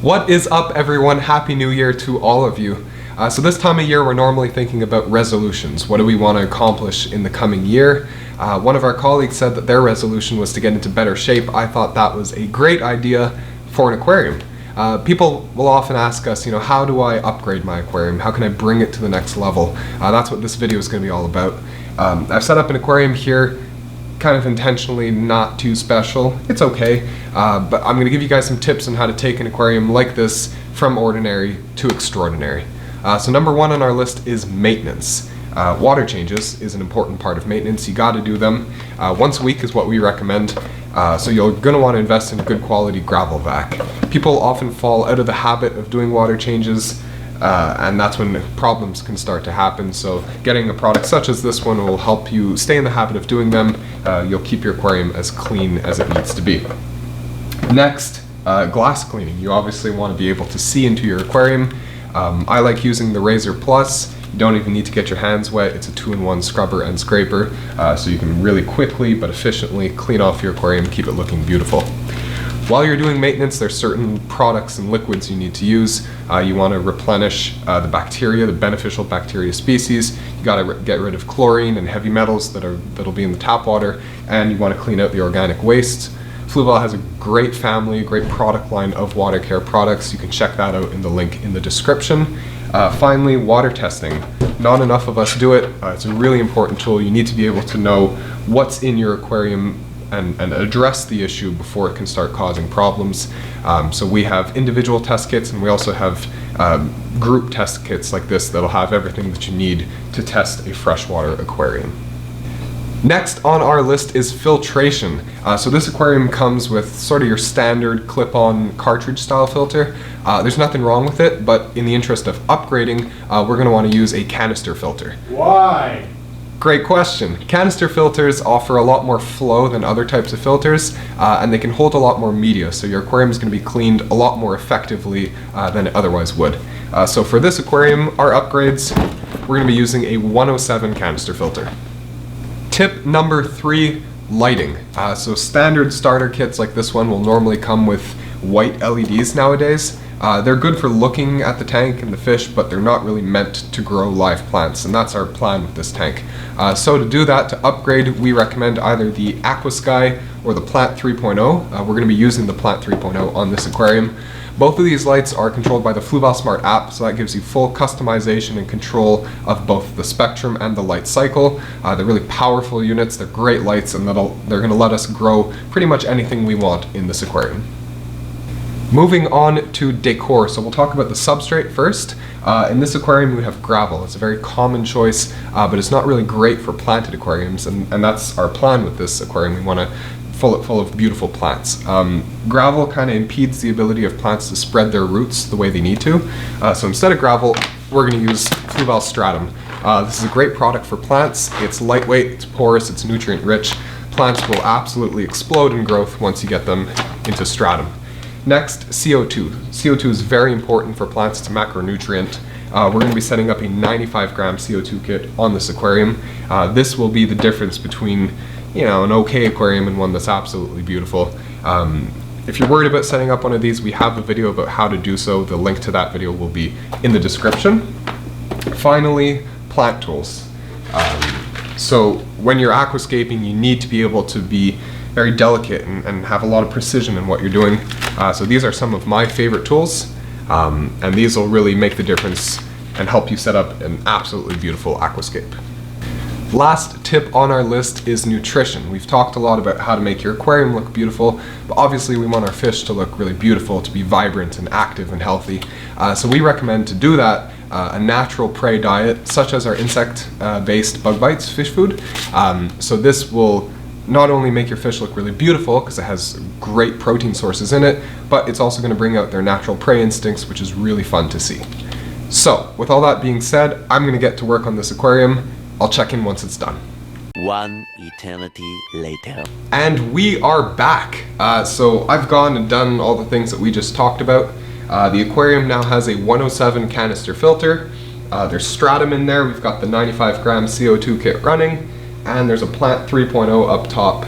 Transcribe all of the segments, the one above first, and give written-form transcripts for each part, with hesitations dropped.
What is up, everyone? Happy New Year to all of you. So this time of year we're normally thinking about resolutions. What do we want to accomplish in the coming year? One of our colleagues said that their resolution was to get into better shape. I thought that was a great idea for an aquarium. People will often ask us, how do I upgrade my aquarium? How can I bring it to the next level? That's what this video is going to be all about. I've set up an aquarium here, kind of intentionally not too special. It's okay, but I'm going to give you guys some tips on how to take an aquarium like this from ordinary to extraordinary. So number one on our list is maintenance. Water changes is an important part of maintenance. You got to do them. Once a week is what we recommend. So you're going to want to invest in a good quality gravel vac. People often fall out of the habit of doing water changes, and that's when problems can start to happen. So getting a product such as this one will help you stay in the habit of doing them. You'll keep your aquarium as clean as it needs to be. Next, glass cleaning. You obviously want to be able to see into your aquarium. I like using the Razor Plus. You don't even need to get your hands wet. It's a 2-in-1 scrubber and scraper, so you can really quickly but efficiently clean off your aquarium and keep it looking beautiful. While you're doing maintenance, there's certain products and liquids you need to use. You want to replenish the bacteria, the beneficial bacteria species. You got to get rid of chlorine and heavy metals that'll be in the tap water, and you want to clean out the organic wastes. Fluval has a great family, great product line of water care products. You can check that out in the link in the description. Finally, water testing. Not enough of us do it. It's a really important tool. You need to be able to know what's in your aquarium and address the issue before it can start causing problems. So we have individual test kits, and we also have group test kits like this that'll have everything that you need to test a freshwater aquarium. Next on our list is filtration. So this aquarium comes with sort of your standard clip-on cartridge style filter. There's nothing wrong with it, but in the interest of upgrading, we're going to want to use a canister filter. Why? Great question. Canister filters offer a lot more flow than other types of filters, and they can hold a lot more media, so your aquarium is going to be cleaned a lot more effectively than it otherwise would. So for this aquarium, our upgrades, we're going to be using a 107 canister filter. Tip number 3, lighting. So standard starter kits like this one will normally come with white LEDs nowadays. They're good for looking at the tank and the fish, but they're not really meant to grow live plants, and that's our plan with this tank. So to do that, to upgrade, we recommend either the Aquasky or the Plant 3.0. We're going to be using the Plant 3.0 on this aquarium. Both of these lights are controlled by the Fluval Smart app, so that gives you full customization and control of both the spectrum and the light cycle. They're really powerful units, they're great lights, and they're going to let us grow pretty much anything we want in this aquarium. Moving on to Decor, so we'll talk about the substrate first. In this aquarium we have gravel. It's a very common choice, but it's not really great for planted aquariums, and that's our plan with this aquarium. We want to fill it full of beautiful plants. Gravel kind of impedes the ability of plants to spread their roots the way they need to. So instead of gravel, we're going to use Fluval Stratum. This is a great product for plants. It's lightweight, it's porous, it's nutrient rich. Plants will absolutely explode in growth once you get them into stratum. Next, CO2. CO2 is very important for plants. It's a macronutrient. We're going to be setting up a 95-gram CO2 kit on this aquarium. This will be the difference between an okay aquarium and one that's absolutely beautiful. If you're worried about setting up one of these, we have a video about how to do so. The link to that video will be in the description. Finally, plant tools. So when you're aquascaping, you need to be able to be very delicate and have a lot of precision in what you're doing. So these are some of my favorite tools, and these will really make the difference and help you set up an absolutely beautiful aquascape. Last tip on our list is nutrition. We've talked a lot about how to make your aquarium look beautiful, but obviously we want our fish to look really beautiful, to be vibrant and active and healthy. So we recommend to do that a natural prey diet, such as our insect-based bug bites fish food. So this will not only make your fish look really beautiful because it has great protein sources in it, but it's also going to bring out their natural prey instincts, which is really fun to see. So with all that being said, I'm going to get to work on this aquarium. I'll check in once it's done. One eternity later. And we are back. So I've gone and done all the things that we just talked about. The aquarium now has a 107 canister filter. There's stratum in there. We've got the 95-gram CO2 kit running, and there's a Plant 3.0 up top.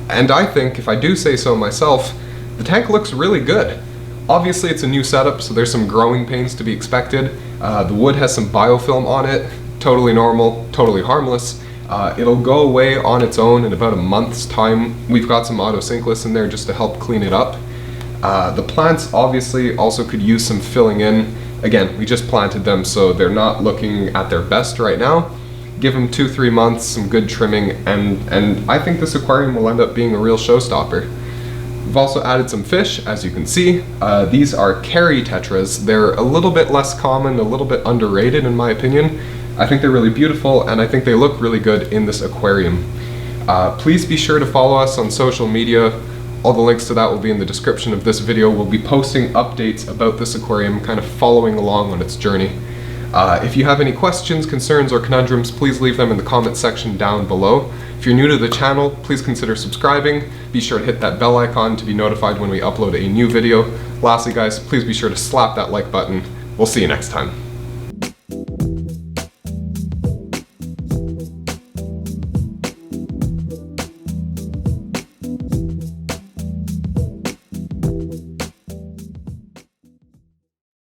And I think, if I do say so myself, the tank looks really good. Obviously it's a new setup, so there's some growing pains to be expected. The wood has some biofilm on it, totally normal, totally harmless. It'll go away on its own in about a month's time. We've got some autosynclus in there just to help clean it up. The plants obviously also could use some filling in. Again, we just planted them, so they're not looking at their best right now. Give them 2-3 months, some good trimming, and I think this aquarium will end up being a real showstopper. We've also added some fish, as you can see. These are carry tetras. They're a little bit less common, a little bit underrated in my opinion. I think they're really beautiful, and I think they look really good in this aquarium. Please be sure to follow us on social media. All the links to that will be in the description of this video. We'll be posting updates about this aquarium, kind of following along on its journey. If you have any questions, concerns, or conundrums, please leave them in the comment section down below. If you're new to the channel, please consider subscribing. Be sure to hit that bell icon to be notified when we upload a new video. Lastly guys, please be sure to slap that like button. We'll see you next time.